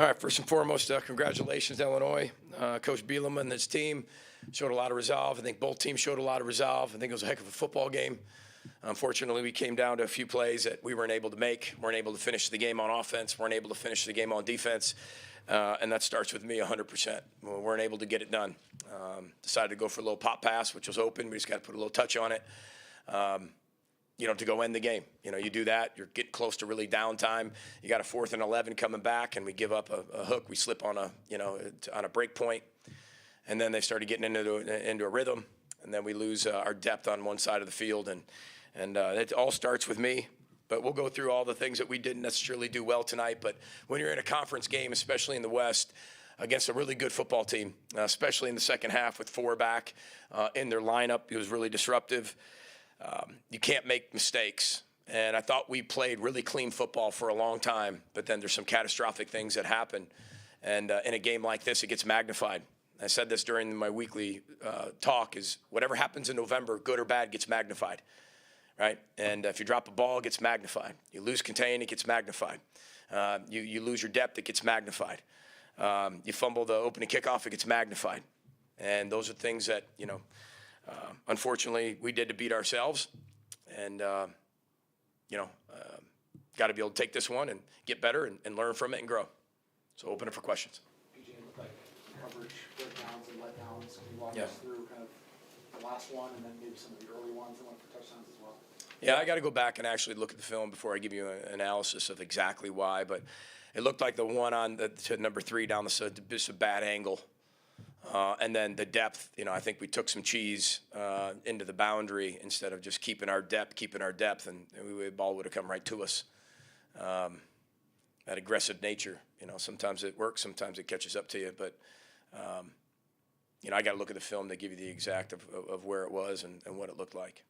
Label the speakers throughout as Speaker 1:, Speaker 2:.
Speaker 1: All right, first and foremost, congratulations, Illinois. Coach Bielema and his team showed a lot of resolve. I think both teams showed a lot of resolve. I think it was a heck of a football game. Unfortunately, we came down to a few plays that we weren't able to make, weren't able to finish the game on offense, weren't able to finish the game on defense, and that starts with me 100%. We weren't able to get it done. Decided to go for a little pop pass, which was open. We just got to put a little touch on it. To go end the game. You do that, you're getting close to really downtime. You got a 4th and 11 coming back, and we give up a hook. We slip on a break point, and then they started getting into a rhythm, and then we lose our depth on one side of the field, and it all starts with me. But we'll go through all the things that we didn't necessarily do well tonight. But when you're in a conference game, especially in the West, against a really good football team, especially in the second half with 4 back in their lineup, it was really disruptive. You can't make mistakes. And I thought we played really clean football for a long time, but then there's some catastrophic things that happen. And in a game like this, it gets magnified. I said this during my weekly talk, is whatever happens in November, good or bad, gets magnified, right? And if you drop a ball, it gets magnified. You lose contain, it gets magnified. You lose your depth, it gets magnified. You fumble the opening kickoff, it gets magnified. And those are things that, unfortunately, we did to beat ourselves, and got to be able to take this one and get better and learn from it and grow. So open it for questions.
Speaker 2: PJ, it looked like coverage breakdowns and letdowns. Can you walk
Speaker 1: Yeah.
Speaker 2: us through kind of the last one and then maybe some of the early ones that went for touchdowns as well?
Speaker 1: Yeah, I got to go back and actually look at the film before I give you an analysis of exactly why, but it looked like the one on to number 3 down just a bad angle. And then the depth, I think we took some cheese into the boundary instead of just keeping our depth, and the ball would have come right to us. That aggressive nature, sometimes it works, sometimes it catches up to you. But, I got to look at the film to give you the exact of where it was and what it looked like.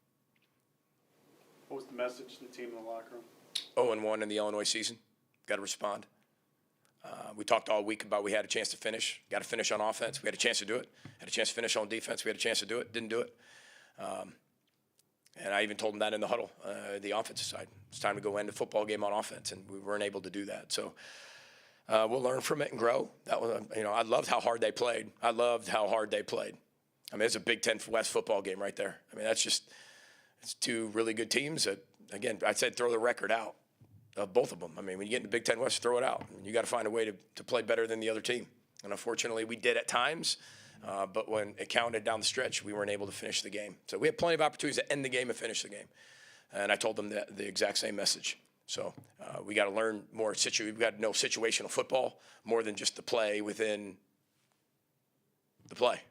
Speaker 3: What was the message to the team in the locker room?
Speaker 1: 0-1 in the Illinois season. Got to respond. We talked all week about we had a chance to finish. Got to finish on offense. We had a chance to do it. Had a chance to finish on defense. We had a chance to do it. Didn't do it. And I even told them that in the huddle, the offensive side. It's time to go end the football game on offense, and we weren't able to do that. So we'll learn from it and grow. That was, I loved how hard they played. I mean, it's a Big Ten West football game right there. I mean, it's 2 really good teams that, again, I said throw the record out. Both of them. I mean, when you get in the Big Ten West, throw it out. You got to find a way to play better than the other team. And unfortunately, we did at times. But when it counted down the stretch, we weren't able to finish the game. So we had plenty of opportunities to end the game and finish the game. And I told them the exact same message. So we got to learn more. We got to know situational football more than just the play within the play,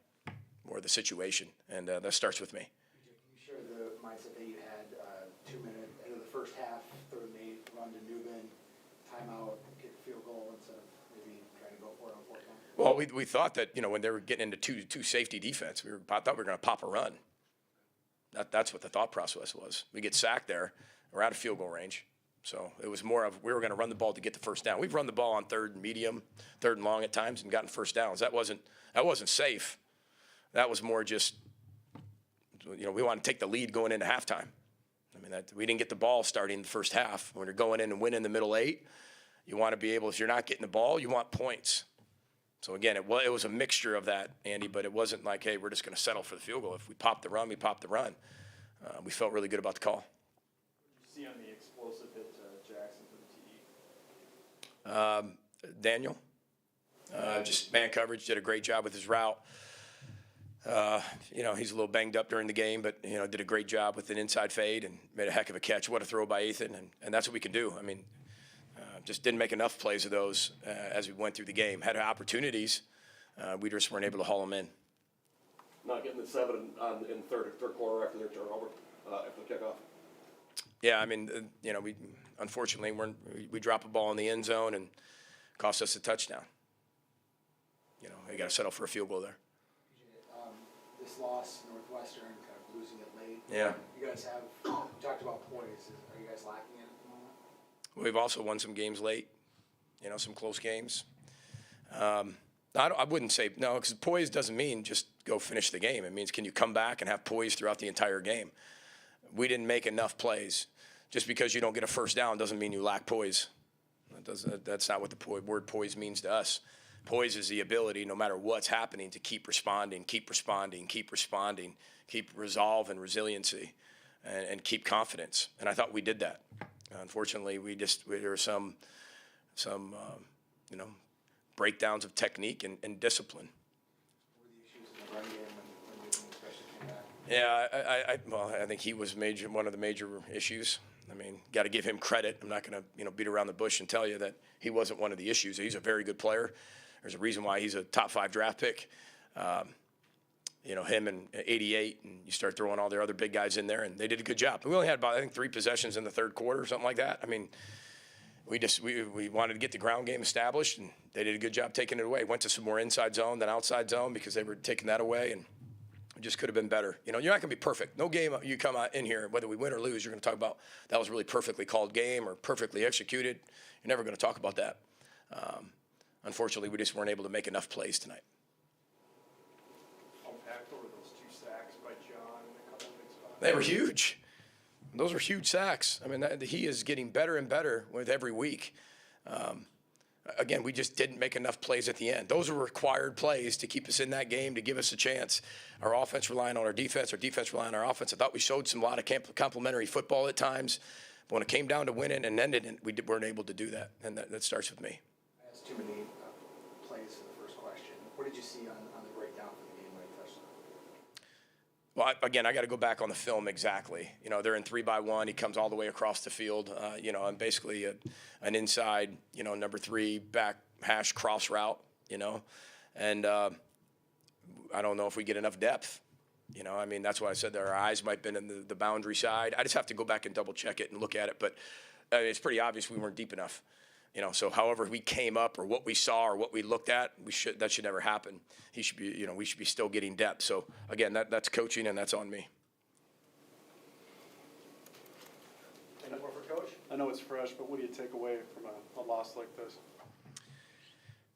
Speaker 1: more the situation. And that starts with me.
Speaker 2: Can you share the mindset that you had 2 minutes into the first half, 3rd and 8, run to Newman, timeout, kick a field goal instead of maybe trying to go for it on 4th down?
Speaker 1: Well, we thought that, when they were getting into two safety defense, I thought we were going to pop a run. That's what the thought process was. We get sacked there. We're out of field goal range. So it was more of we were going to run the ball to get the first down. We've run the ball on 3rd and medium, 3rd and long at times, and gotten first downs. That wasn't safe. That was more just, we want to take the lead going into halftime. I mean, we didn't get the ball starting the first half. When you're going in and winning the middle 8, you want to be able, if you're not getting the ball, you want points. So, again, it was a mixture of that, Andy, but it wasn't like, hey, we're just going to settle for the field goal. If we pop the run, we pop the run. We felt really good about the call.
Speaker 3: What did you see on the explosive hit to Jackson for the TD?
Speaker 1: Daniel, just man coverage, did a great job with his route. He's a little banged up during the game, but, did a great job with an inside fade and made a heck of a catch. What a throw by Ethan, and that's what we can do. I mean, just didn't make enough plays of those as we went through the game. Had opportunities. We just weren't able to haul them in.
Speaker 4: Not getting the 7 in third quarter after their turnover, after the kickoff.
Speaker 1: Yeah, I mean, we unfortunately we drop a ball in the end zone and cost us a touchdown. We got to settle for a field goal there.
Speaker 2: This loss, Northwestern, kind of losing it late.
Speaker 1: Yeah.
Speaker 2: You guys you talked about poise. Are you guys lacking it at the moment?
Speaker 1: We've also won some games late, some close games. I wouldn't say no, because poise doesn't mean just go finish the game. It means can you come back and have poise throughout the entire game. We didn't make enough plays. Just because you don't get a first down doesn't mean you lack poise. That's not what the word poise means to us. Poise is the ability, no matter what's happening, to keep responding, keep resolve and resiliency, and keep confidence. And I thought we did that. Unfortunately, there were some breakdowns of technique and discipline.
Speaker 2: What were the issues in the run game when Newton especially came back?
Speaker 1: Yeah, I think he was one of the major issues. I mean, got to give him credit. I'm not going to beat around the bush and tell you that he wasn't one of the issues. He's a very good player. There's a reason why he's a top 5 draft pick. Him and 88, and you start throwing all their other big guys in there, and they did a good job. We only had about, I think, 3 possessions in the third quarter or something like that. I mean, we wanted to get the ground game established, and they did a good job taking it away. Went to some more inside zone than outside zone because they were taking that away, and it just could have been better. You're not going to be perfect. No game you come out in here, whether we win or lose, you're going to talk about that was a really perfectly called game or perfectly executed. You're never going to talk about that. Unfortunately, we just weren't able to make enough plays tonight.
Speaker 3: How impactful were those 2 sacks by John and a couple of big spots?
Speaker 1: They were huge. Those were huge sacks. I mean, he is getting better and better with every week. Again, we just didn't make enough plays at the end. Those were required plays to keep us in that game, to give us a chance. Our offense relying on our defense relying on our offense. I thought we showed a lot of complementary football at times. But when it came down to winning and ending it, we weren't able to do that. And that starts with me.
Speaker 2: I asked too many plays for the first question. What did you see on the breakdown for the game-winning touchdown?
Speaker 1: Well, again, I got to go back on the film exactly. They're in 3-by-1. He comes all the way across the field, and basically an inside, number 3 back hash cross route, and I don't know if we get enough depth. I mean, that's why I said that our eyes might have been in the boundary side. I just have to go back and double check it and look at it, but it's pretty obvious we weren't deep enough. So however we came up or what we saw or what we looked at, that should never happen. We should be still getting depth. So again, that's coaching and that's on me.
Speaker 2: Any more for Coach?
Speaker 3: I know it's fresh, but what do you take away from a loss like this?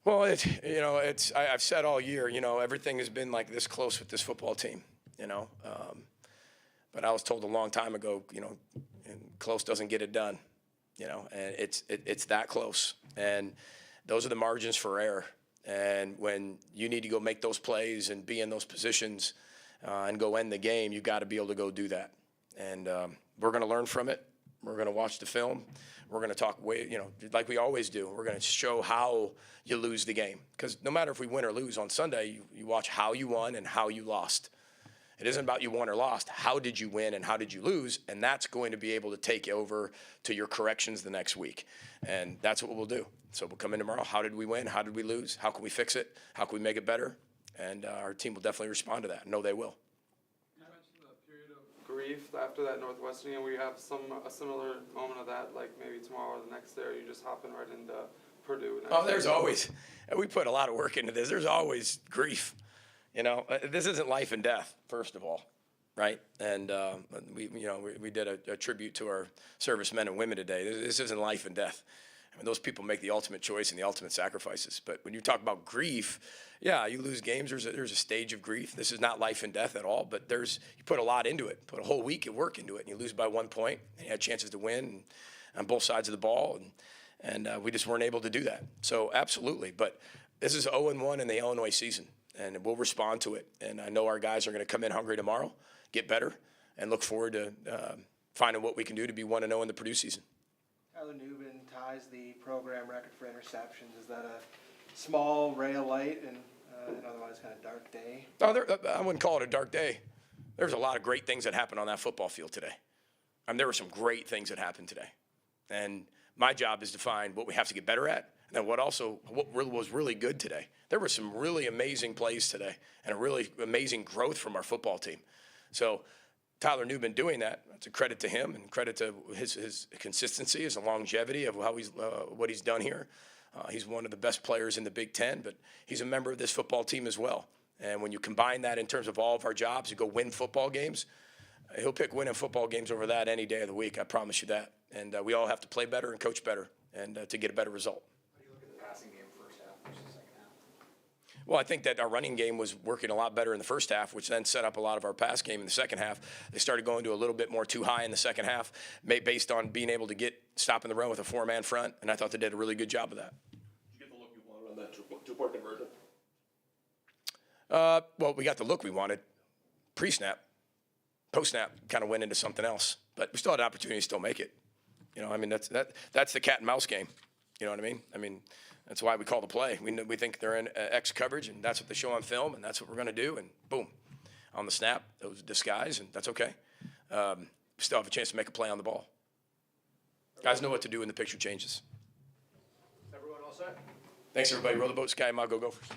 Speaker 1: Well, I've said all year, everything has been like this close with this football team, but I was told a long time ago, close doesn't get it done. And it's that close, and those are the margins for error. And when you need to go make those plays and be in those positions and go end the game, you've got to be able to go do that. And we're going to learn from it. We're going to watch the film. We're going to talk like we always do. We're going to show how you lose the game, because no matter if we win or lose on Sunday, you watch how you won and how you lost. It isn't about you won or lost. How did you win and how did you lose? And that's going to be able to take you over to your corrections the next week. And that's what we'll do. So we'll come in tomorrow. How did we win? How did we lose? How can we fix it? How can we make it better? And our team will definitely respond to that. No, they will.
Speaker 5: You mentioned a period of grief after that Northwestern game, where you have a similar moment of that, like maybe tomorrow or the next day, or you just hopping right into Purdue.
Speaker 1: There's always, we put a lot of work into this. There's always grief. This isn't life and death, first of all, right? And we did a tribute to our servicemen and women today. This isn't life and death. I mean, those people make the ultimate choice and the ultimate sacrifices. But when you talk about grief, yeah, you lose games. There's a stage of grief. This is not life and death at all. But you put a lot into it. Put a whole week of work into it, and you lose by 1 point. And you had chances to win on both sides of the ball, and we just weren't able to do that. So absolutely. But this is 0-1 in the Illinois season, and we'll respond to it. And I know our guys are going to come in hungry tomorrow, get better, and look forward to finding what we can do to be 1-0 in the Purdue season.
Speaker 6: Tyler Newbin ties the program record for interceptions. Is that a small ray of light in an otherwise kind of dark day?
Speaker 1: I wouldn't call it a dark day. There's a lot of great things that happened on that football field today. I mean, there were some great things that happened today. And my job is to find what we have to get better at, and then what was really good today. There were some really amazing plays today and a really amazing growth from our football team. So Tyler Newbin doing that, it's a credit to him and credit to his consistency, his longevity of how what he's done here. He's one of the best players in the Big Ten, but he's a member of this football team as well. And when you combine that in terms of all of our jobs to go win football games, he'll pick winning football games over that any day of the week. I promise you that. And we all have to play better and coach better and to get a better result.
Speaker 2: How do you look at the passing game first half versus second half?
Speaker 1: Well, I think that our running game was working a lot better in the first half, which then set up a lot of our pass game in the second half. They started going to a little bit more too high in the second half, based on being able to get stopping the run with a 4-man front, and I thought they did a really good job of that.
Speaker 4: Did you get the look you wanted on that two-point conversion?
Speaker 1: Well, we got the look we wanted pre-snap. Post-snap kind of went into something else, but we still had an opportunity to still make it. I mean, that's the cat and mouse game. You know what I mean? I mean, that's why we call the play. We think they're in X coverage, and that's what they show on film, and that's what we're going to do. And boom, on the snap, it was a disguise, and that's okay. We still have a chance to make a play on the ball. Guys know what to do when the picture changes.
Speaker 2: Everyone all set?
Speaker 1: Thanks, everybody. Roll the boat, Sky, go Gophers.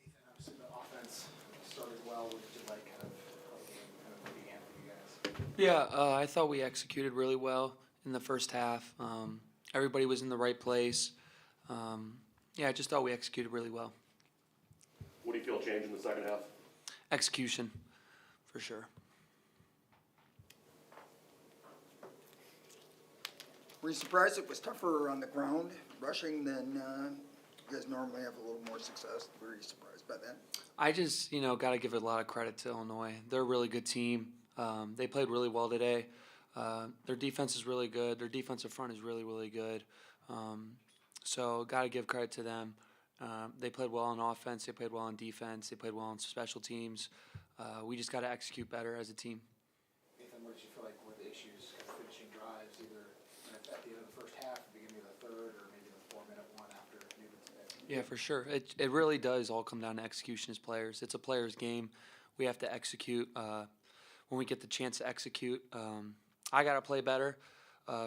Speaker 2: Ethan, obviously the offense started well. What did you like kind of how the game kind of began for you guys?
Speaker 7: Yeah, I thought we executed really well in the first half. Everybody was in the right place. Yeah, I just thought we executed really well.
Speaker 4: What do you feel changed in the second half?
Speaker 7: Execution, for sure.
Speaker 8: Were you surprised it was tougher on the ground rushing than you guys normally have a little more success? Were you surprised by that?
Speaker 7: I just, got to give a lot of credit to Illinois. They're a really good team. They played really well today. Their defense is really good. Their defensive front is really, really good. So got to give credit to them. They played well on offense. They played well on defense. They played well on special teams. We just got to execute better as a team.
Speaker 2: Ethan, what did you feel like were the issues kind of finishing drives, either at the end of the first half, the beginning of the third, or maybe the 4-minute one after Newman's today?
Speaker 7: Yeah, for sure. It really does all come down to execution as players. It's a player's game. We have to execute when we get the chance to execute. I got to play better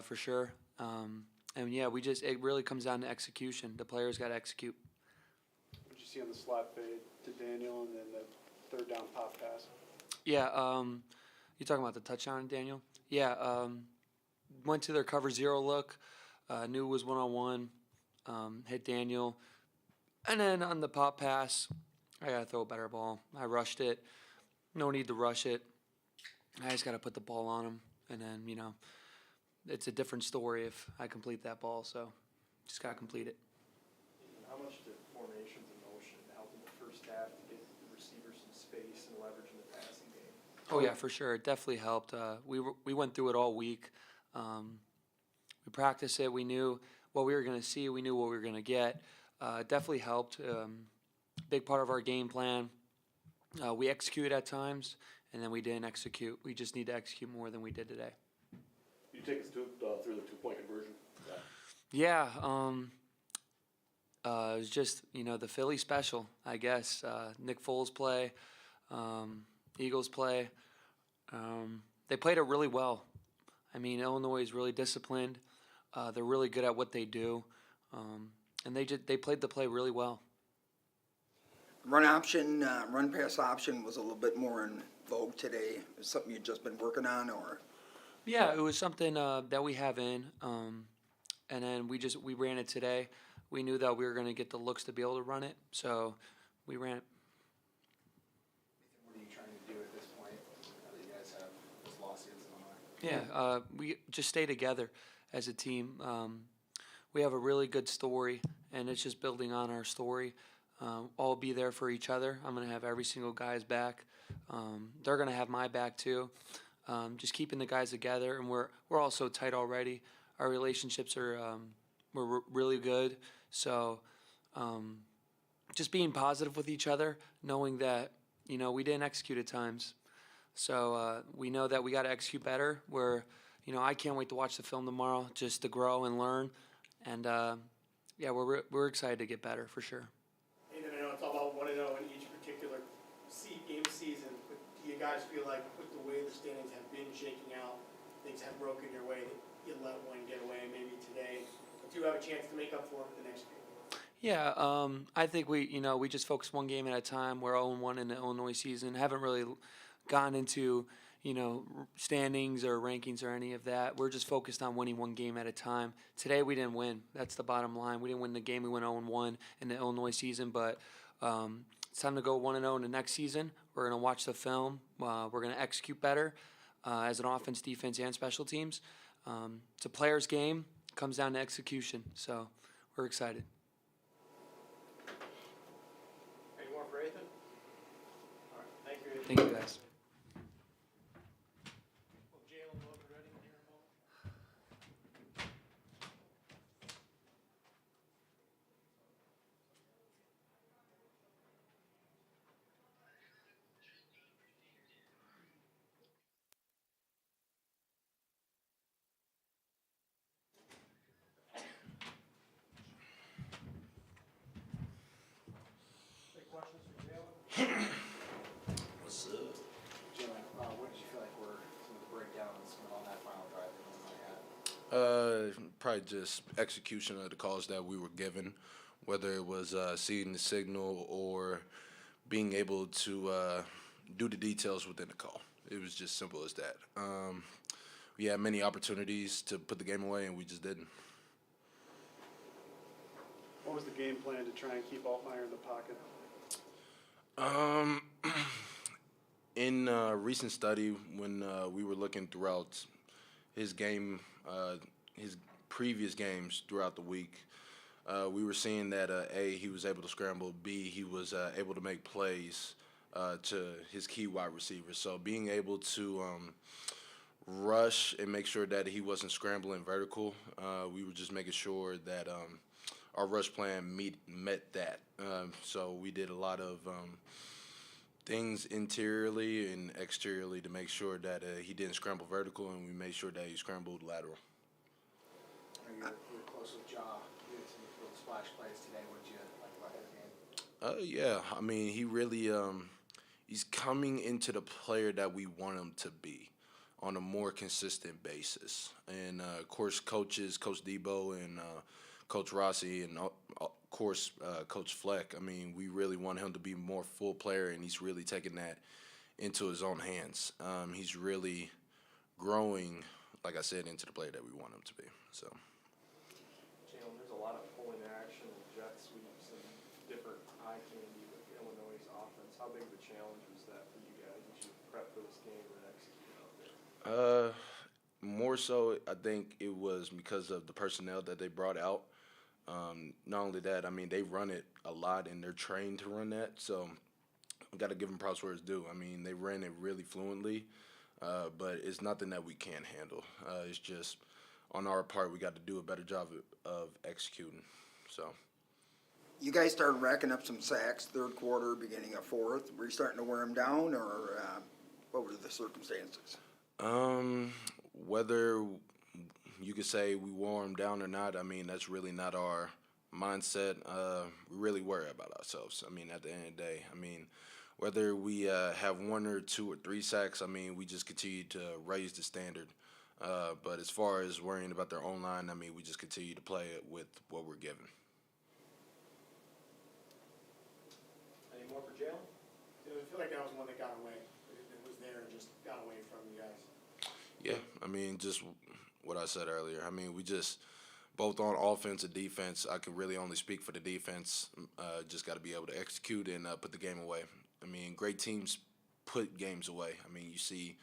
Speaker 7: for sure. And yeah, it really comes down to execution. The players got to execute.
Speaker 3: What did you see on the slot fade to Daniel and then the third down pop pass?
Speaker 7: Yeah, you talking about the touchdown, Daniel? Yeah, went to their cover zero look, knew it was one-on-one, hit Daniel. And then on the pop pass, I got to throw a better ball. I rushed it. No need to rush it. I just got to put the ball on him. And then, it's a different story if I complete that ball. So just got to complete it.
Speaker 9: How much did formations and motion help in the first half to get the receivers some space and leverage in the passing game?
Speaker 7: Oh, yeah, for sure. It definitely helped. We went through it all week. We practiced it. We knew what we were going to see. We knew what we were going to get. It definitely helped. Big part of our game plan. We executed at times, and then we didn't execute. We just need to execute more than we did today.
Speaker 4: You take us through the two-point conversion.
Speaker 7: Yeah, it was just, the Philly special, I guess. Nick Foles play, Eagles play. They played it really well. I mean, Illinois is really disciplined. They're really good at what they do. And they played the play really well.
Speaker 8: Run option, run pass option was a little bit more in vogue today. Is something you've just been working on, or?
Speaker 7: Yeah, it was something that we have in, and then we ran it today. We knew that we were going to get the looks to be able to run it, so we ran it.
Speaker 2: What are you trying to do at this point, now that you guys have this loss against Illinois?
Speaker 7: Yeah, we just stay together as a team. We have a really good story, and it's just building on our story. All be there for each other. I'm going to have every single guy's back. They're going to have my back too. Just keeping the guys together, and we're all so tight already. Our relationships are we're really good. So just being positive with each other, knowing that we didn't execute at times. So we know that we got to execute better. I can't wait to watch the film tomorrow, just to grow and learn. And yeah, we're excited to get better for sure.
Speaker 10: And I know it's all about 1-0 in each particular game season, but do you guys feel like with the way the standings have been shaking out, things have broken your way, that you let one get away maybe today, but do you have a chance to make up for it the next game?
Speaker 7: Yeah, I think we just focus one game at a time. We're 0-1 in the Illinois season. Haven't really gone into standings or rankings or any of that. We're just focused on winning one game at a time. Today we didn't win. That's the bottom line. We didn't win the game. We went 0-1 in the Illinois season, but it's time to go 1-0 in the next season. We're going to watch the film. We're going to execute better as an offense, defense, and special teams. It's a player's game. It comes down to execution. So we're excited.
Speaker 10: Any more for Ethan? All right, thank you, Ethan.
Speaker 7: Thank you, guys.
Speaker 10: Well, Jalen will be ready here in a moment. Any questions for Jalen?
Speaker 2: Jalen, what did you feel like were some of the breakdowns on that final drive that Illinois had?
Speaker 11: Probably just execution of the calls that we were given, whether it was seeing the signal or being able to do the details within the call. It was just simple as that. We had many opportunities to put the game away, and we just didn't.
Speaker 3: What was the game plan to try and keep Altmaier in the pocket?
Speaker 11: In a recent study, when we were looking throughout his game, his previous games throughout the week, we were seeing that A, he was able to scramble, B, he was able to make plays to his key wide receivers. So being able to rush and make sure that he wasn't scrambling vertical, we were just making sure that our rush plan met that. So we did a lot of things interiorly and exteriorly to make sure that he didn't scramble vertical, and we made sure that he scrambled lateral.
Speaker 2: You were close with Jaw. You had some little splash plays today. What did you like about his game?
Speaker 11: Yeah, I mean, he really he's coming into the player that we want him to be on a more consistent basis. And of course, coaches, Coach Debo and Coach Rossi, and of course, Coach Fleck. I mean, we really want him to be more full player, and he's really taking that into his own hands. He's really growing, like I said, into the player that we want him to be. So.
Speaker 9: Jalen, there's a lot of pulling action and jet sweeps and different eye candy with Illinois' offense. How big of a challenge was that for you guys as you prep for this game and execute out there?
Speaker 11: More so, I think it was because of the personnel that they brought out. Not only that, I mean, they run it a lot and they're trained to run that. So I've got to give them props where it's due. I mean, they ran it really fluently, but it's nothing that we can't handle. It's just on our part, we got to do a better job of executing. So.
Speaker 8: You guys started racking up some sacks third quarter, beginning of fourth. Were you starting to wear them down, or what were the circumstances?
Speaker 11: Whether you could say we wore them down or not, I mean, that's really not our mindset. We really worry about ourselves. I mean, at the end of the day, I mean, whether we have 1 or 2 or 3 sacks, I mean, we just continue to raise the standard. But as far as worrying about their own line, I mean, we just continue to play it with what we're given.
Speaker 10: Any
Speaker 9: Any more for Jalen?
Speaker 10: I feel like that was one that got away. It was there and just got away from you guys.
Speaker 11: Yeah, I mean, just what I said earlier. I mean, we just, both on offense and defense, I can really only speak for the defense. Just got to be able to execute and put the game away. I mean, great teams put games away. I mean, you see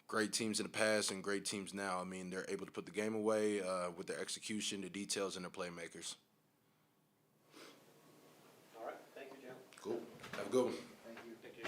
Speaker 11: great teams in the past and great teams now. I mean, they're able to put the game away with their execution, the details, and their playmakers.
Speaker 9: All right, thank you, Jalen.
Speaker 11: Cool. Have a good one.
Speaker 2: Thank you.
Speaker 9: Thank you.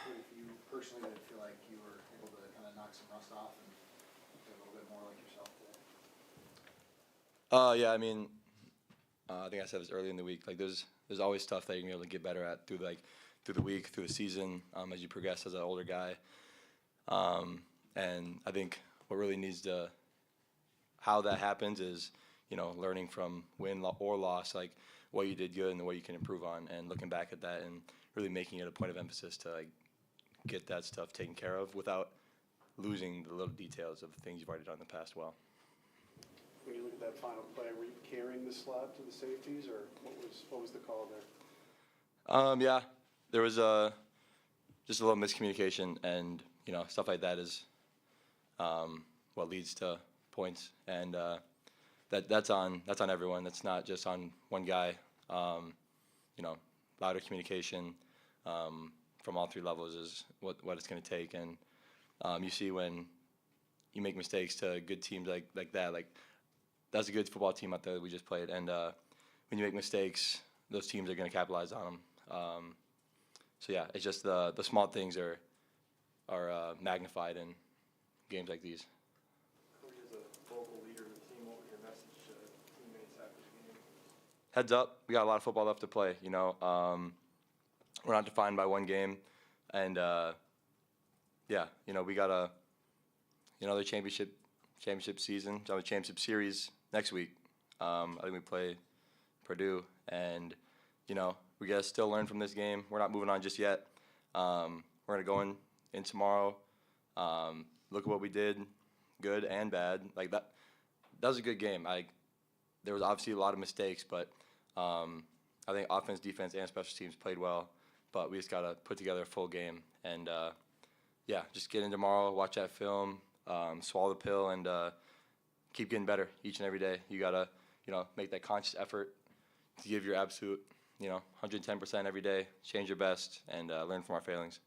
Speaker 2: If you personally did feel like you were able to kind of knock some rust off and be a little bit more like yourself today?
Speaker 12: Yeah, I mean, I think I said this earlier in the week. Like, there's always stuff that you're gonna be able to get better at through the week, through the season, as you progress as an older guy. And I think what really needs to, how that happens is, learning from win or loss, like what you did good and what you can improve on, and looking back at that and really making it a point of emphasis to get that stuff taken care of without losing the little details of things you've already done in the past well.
Speaker 3: When you look at that final play, were you carrying the slot to the safeties, or what was the call there?
Speaker 12: Yeah, there was just a little miscommunication, and stuff like that is what leads to points, and that's on everyone. That's not just on one guy. Louder communication from all three levels is what it's going to take, and you see when you make mistakes to good teams like that, that's a good football team out there that we just played, and when you make mistakes, those teams are going to capitalize on them. So yeah, it's just the small things are magnified in games like these.
Speaker 9: Cody, as a vocal leader of the team, what was your message to teammates after the game?
Speaker 12: Heads up, we got a lot of football left to play. We're not defined by one game, and we got another championship season, another championship series next week. I think we play Purdue, and we gotta still learn from this game. We're not moving on just yet. We're gonna go in tomorrow. Look at what we did, good and bad. That was a good game. There was obviously a lot of mistakes, but I think offense, defense, and special teams played well. But we just gotta put together a full game, and just get in tomorrow, watch that film, swallow the pill, and keep getting better each and every day. You gotta make that conscious effort to give your absolute 110% every day, change your best, and learn from our failings.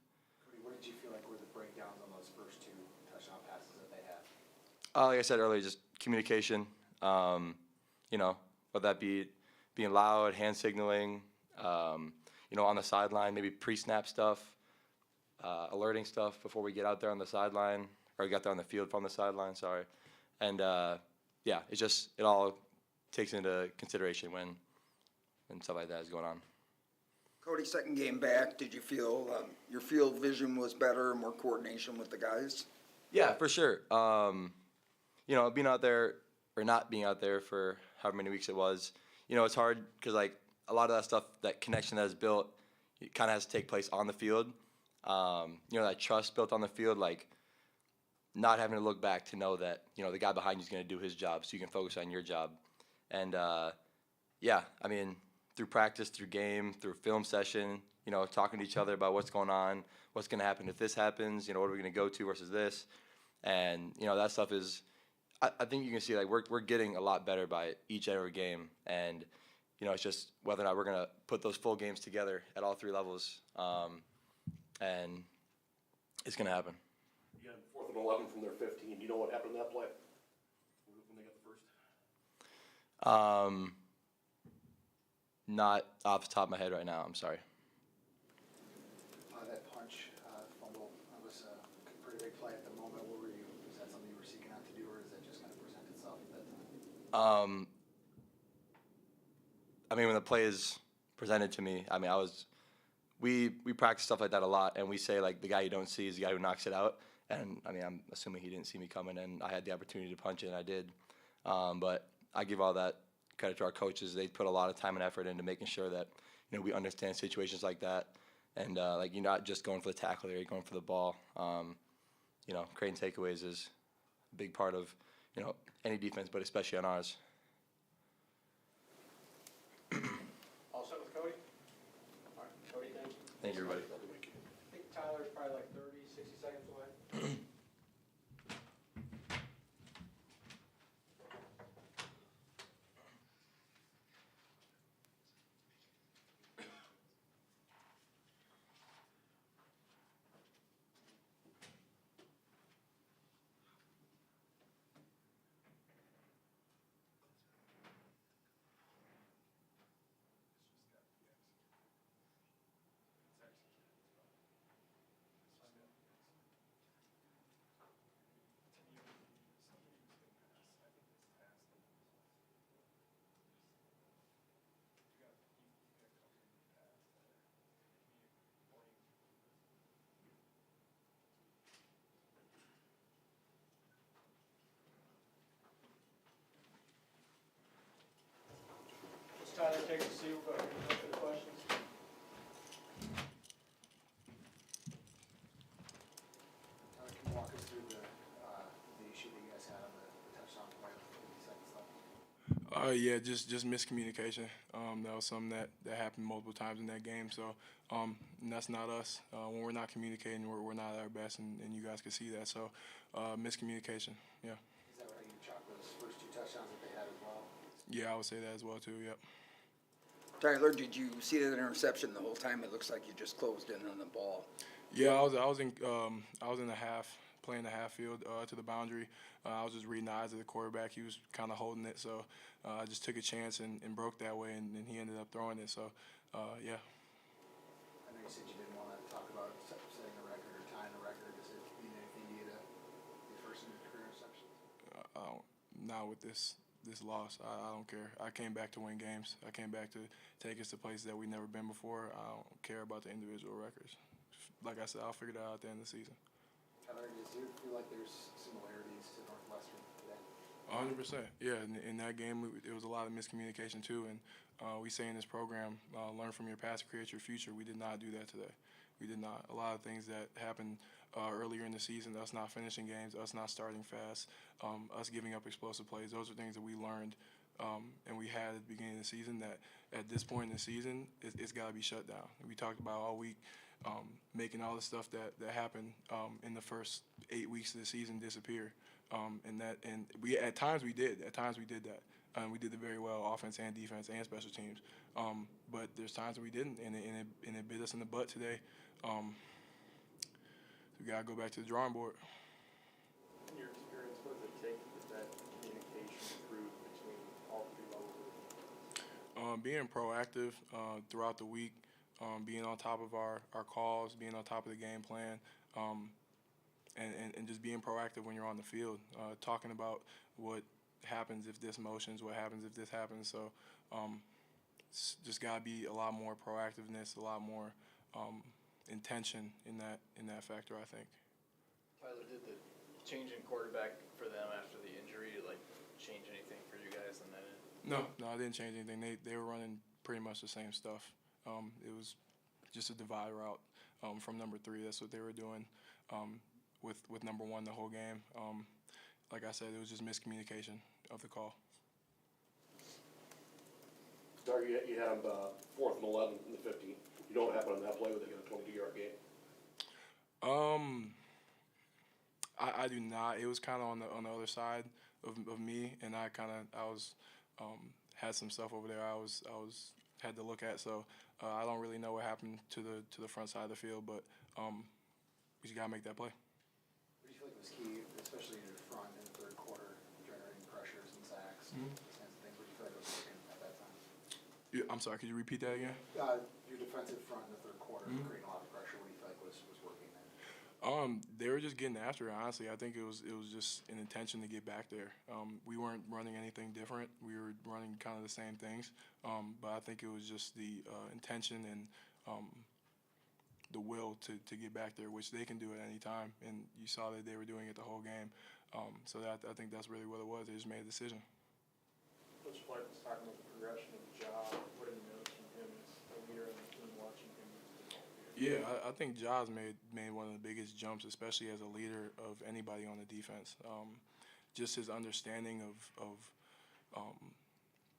Speaker 2: Cody, what did you feel like were the breakdowns on those first two touchdown passes that they had?
Speaker 12: Like I said earlier, just communication. Whether that be being loud, hand signaling, on the sideline, maybe pre-snap stuff, alerting stuff before we get out there on the sideline, or get there on the field from the sideline, sorry. And it all takes into consideration when stuff like that is going on.
Speaker 8: Cody, second game back, did you feel your field vision was better, more coordination with the guys?
Speaker 12: Yeah, for sure. being out there or not being out there for however many weeks it was, it's hard because like a lot of that stuff, that connection that is built, it kind of has to take place on the field. That trust built on the field, like not having to look back to know that the guy behind you is going to do his job, so you can focus on your job. And yeah, I mean, through practice, through game, through film session, talking to each other about what's going on, what's going to happen if this happens, what are we going to go to versus this, and that stuff is. I think you can see like we're getting a lot better by each and every game, and it's just whether or not we're gonna put those full games together at all three levels, and it's gonna happen.
Speaker 4: You got 4th and 11 from their 15. Do you know what happened in that play when they got the first?
Speaker 12: Not off the top of my head right now. I'm sorry.
Speaker 2: That punch, fumble, that was a pretty big play at the moment. What were you, was that something you were seeking out to do, or is that just kind of present itself at that time?
Speaker 12: I mean, when the play is presented to me, I mean, we practice stuff like that a lot, and we say like the guy you don't see is the guy who knocks it out. And I mean, I'm assuming he didn't see me coming, and I had the opportunity to punch it, and I did. But I give all that credit to our coaches. They put a lot of time and effort into making sure that we understand situations like that, and like you're not just going for the tackle there, you're going for the ball. Creating takeaways is a big part of any defense, but especially on ours.
Speaker 10: All set with Cody? All right, Cody, thank you.
Speaker 12: Thank you, everybody.
Speaker 10: I think Tyler's probably like 30, 60 seconds away. Tyler, take a seat. We'll go ahead and open the questions.
Speaker 2: Tyler, can you walk us through the issue that you guys had on the touchdown play with 50 seconds left?
Speaker 13: Yeah, just miscommunication. That was something that happened multiple times in that game. So and that's not us. When we're not communicating, we're not at our best, and you guys can see that. So miscommunication, yeah.
Speaker 2: Is that what you chalk those first 2 touchdowns that they had as well?
Speaker 13: Yeah, I would say that as well too, yep.
Speaker 8: Tyler, did you see that interception the whole time? It looks like you just closed in on the ball.
Speaker 13: Yeah, I was in the half, playing the half field to the boundary. I was just reading the eyes of the quarterback. He was kind of holding it, so I just took a chance and broke that way, and he ended up throwing it. So, yeah.
Speaker 2: I know you said you didn't want to talk about setting a record or tying a record. Does it mean anything to you to be first in your career interceptions?
Speaker 13: Not with this loss. I don't care. I came back to win games. I came back to take us to places that we've never been before. I don't care about the individual records. Like I said, I'll figure that out at the end of the season.
Speaker 2: Tyler, does you feel like there's similarities to Northwestern today?
Speaker 13: 100%. Yeah, in that game, it was a lot of miscommunication too. And we say in this program, learn from your past, create your future. We did not do that today. We did not. A lot of things that happened earlier in the season, us not finishing games, us not starting fast, us giving up explosive plays, those are things that we learned and we had at the beginning of the season that at this point in the season, it's got to be shut down. We talked about all week making all the stuff that happened in the first 8 weeks of the season disappear. And we at times we did. At times we did that. We did it very well, offense and defense and special teams. But there's times we didn't, and it bit us in the butt today. We gotta go back to the drawing board.
Speaker 9: In your experience, what does it take to get that communication improve between all 3 levels of the defense?
Speaker 13: Being proactive throughout the week, being on top of our calls, being on top of the game plan, and just being proactive when you're on the field, talking about what happens if this motions, what happens if this happens. So it's just got to be a lot more proactiveness, a lot more intention in that factor, I think.
Speaker 14: Tyler, did the change in quarterback for them after the injury
Speaker 9: injury like change anything for you guys? And then
Speaker 13: No, it didn't change anything. They were running pretty much the same stuff. It was just a divide route from number 3. That's what they were doing with number 1 the whole game. Like I said, it was just miscommunication of the call.
Speaker 4: Dark, you had them 4th and 11 in the 50. You know what happened on that play where they got a 22-yard gain?
Speaker 13: I do not. It was kind of on the other side of me, and I was had some stuff over there. I had to look at. So I don't really know what happened to the front side of the field, but we just gotta make that play.
Speaker 2: What do you feel like was key, especially in your front in the third quarter, generating pressures and sacks, those kinds of things? What do you feel like was working at that time?
Speaker 13: I'm sorry. Could you repeat that again?
Speaker 2: Your defensive front in the third quarter, creating a lot of pressure. What do you feel like was working there?
Speaker 13: They were just getting after it, honestly. I think it was just an intention to get back there. We weren't running anything different. We were running kind of the same things. But I think it was just the intention and the will to get back there, which they can do at any time. And you saw that they were doing it the whole game. So I think that's really what it was. They just made a decision.
Speaker 9: Coach Fleck was talking about the progression of Ja. What have you noticed from him as a leader in the team, watching him?
Speaker 13: Yeah, I think Ja's made one of the biggest jumps, especially as a leader of anybody on the defense. Just his understanding of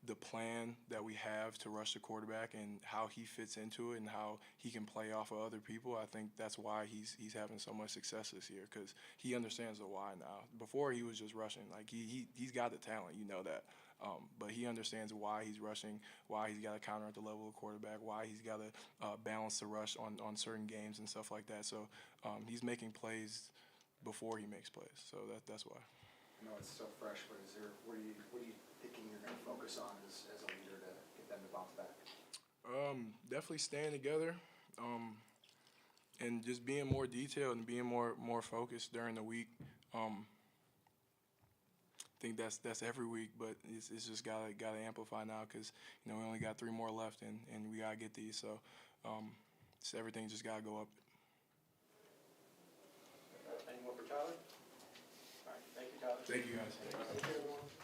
Speaker 13: the plan that we have to rush the quarterback and how he fits into it and how he can play off of other people. I think that's why he's having so much success this year, because he understands the why now. Before, he was just rushing. Like he's got the talent, you know that. But he understands why he's rushing, why he's got to counter at the level of quarterback, why he's got to balance the rush on certain games and stuff like that. So he's making plays before he makes plays. So that's why.
Speaker 2: I know it's so fresh, but what are you thinking you're going to focus on as a leader to get them to bounce back?
Speaker 13: Definitely staying together, and just being more detailed and being more focused during the week. I think that's every week, but it's just gotta amplify now, because we only got 3 more left, and we gotta get these. So everything just gotta go up.
Speaker 9: Any more for Tyler? All right, thank you, Tyler.
Speaker 13: Thank you, guys.
Speaker 9: Thank you, everyone.